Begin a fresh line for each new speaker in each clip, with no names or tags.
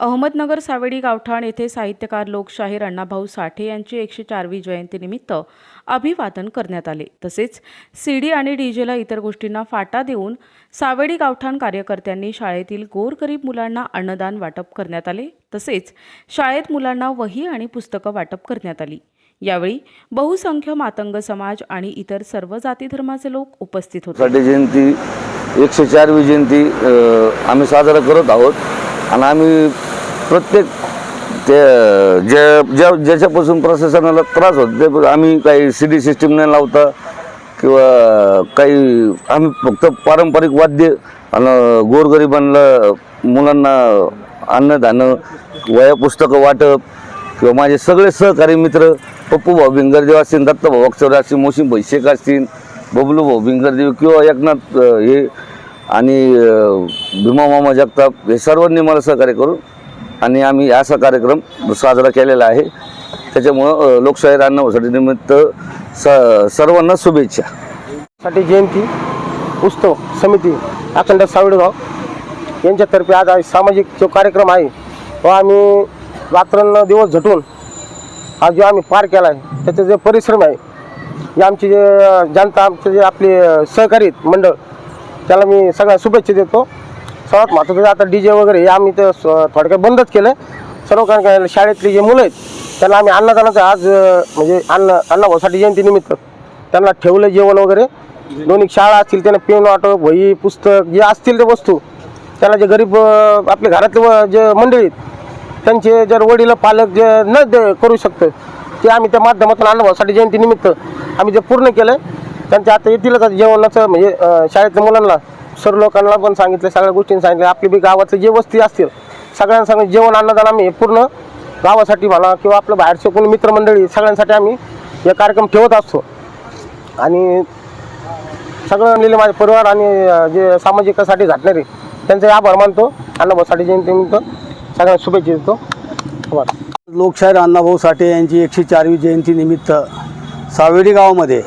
अहमदनगर सावेडी गावठाण येथे साहित्यकार लोकशाहीर अण्णाभाऊ साठे यांची 104वी जयंतीनिमित्त अभिवादन करण्यात आले। तसेच सीडी आणि डीजेला इतर गोष्टींना फाटा देऊन सावेडी गावठाण कार्यकर्त्यांनी शाळेतील गोरगरीब मुलांना अन्नदान वाटप करण्यात आले। तसेच शाळेत मुलांना वही आणि पुस्तकं वाटप करण्यात आली। यावेळी बहुसंख्य मातंग समाज आणि इतर सर्व जाती धर्माचे लोक उपस्थित होते।
साठे जयंती 104वी जयंती आम्ही साजरा करत आहोत आणि आम्ही प्रत्येक ज्याच्यापासून प्रशासनाला त्रास होतो आम्ही काही सीडी सिस्टीम न लावता किंवा काही आम्ही फक्त पारंपरिक वाद्य आणि गोरगरिबांना मुलांना अन्नदान वह्या पुस्तकं वाटप किंवा माझे सगळे सहकारी मित्र पप्पू भाऊ भिंगरदेव असतील, दत्ता भाऊ अक्षर असतील, मोशीम भाई शेख असतील, बबलू भाऊ भिंगरदेव किंवा एकनाथ हे आणि भीमा मामा जगताप हे सर्वांनी मला सहकार्य करून आणि आम्ही असा कार्यक्रम साजरा केलेला आहे। त्याच्यामुळं लोकशाहीर अण्णाभाऊ साठे निमित्त सर्वांना शुभेच्छा।
साठे जयंती उत्सव समिती अखंड सावेडगाव यांच्यातर्फे आज सामाजिक जो कार्यक्रम आहे तो आम्ही रात्रंदिवस झटून आज जो आम्ही पार केला आहे त्याचे जे परिश्रम आहे जे आमचे जे जनता आमचे जे आपले सहकारी मंडळ त्याला मी सगळ्या शुभेच्छा देतो। सर्वात महत्त्वाचं आता डी जे वगैरे हे आम्ही तर थोडक्यात बंदच केलं सर्व, कारण शाळेतली जे मुलं आहेत त्यांना आम्ही अन्नदानाचं आज म्हणजे अण्णाभाऊ साठे जयंतीनिमित्त त्यांना ठेवलं जेवण वगैरे। दोन्ही शाळा असतील त्यांना पेन वाटप वही पुस्तक जे असतील ते वस्तू त्यांना जे गरीब आपल्या घरातले जे मंडळी आहेत त्यांचे जर वडील पालक जे न करू शकतं ते आम्ही त्या माध्यमातून अण्णाभाऊ साठे जयंतीनिमित्त आम्ही जे पूर्ण केलं त्यांच्या आता येतीलच जेवणाचं म्हणजे शाळेतल्या मुलांना सर्व लोकांना पण सांगितलं, सगळ्या गोष्टींनी सांगितलं। आपली बी गावातले जे वस्ती असतील सगळ्यांसंग जेवण अन्नदान आम्ही पूर्ण गावासाठी म्हणा किंवा आपलं बाहेरचे कोणी मित्रमंडळी सगळ्यांसाठी आम्ही हे कार्यक्रम ठेवत असतो। आणि सगळं माझे परिवार आणि जे सामाजिकासाठी झटणारे त्यांचे आभार मानतो। अण्णाभाऊ साठे जयंतीनिमित्त सगळ्यांना शुभेच्छा देतो।
लोकशाहीर अण्णाभाऊ साठे यांची 104वी जयंतीनिमित्त सावेडी गावामध्ये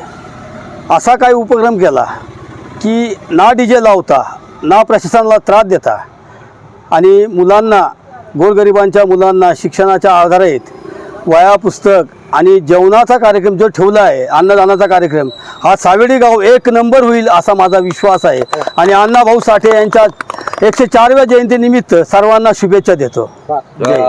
असा काही उपक्रम केला की ना डीजे लावता ना प्रशासनाला त्रास देता आणि मुलांना गोरगरिबांच्या मुलांना शिक्षणाच्या आधारित वह्या पुस्तक आणि जेवणाचा कार्यक्रम जो ठेवला आहे अन्नदानाचा कार्यक्रम हा सावेडी गाव एक नंबर होईल असा माझा विश्वास आहे। आणि अण्णाभाऊ साठे यांच्या 104व्या जयंतीनिमित्त सर्वांना शुभेच्छा देतो। जय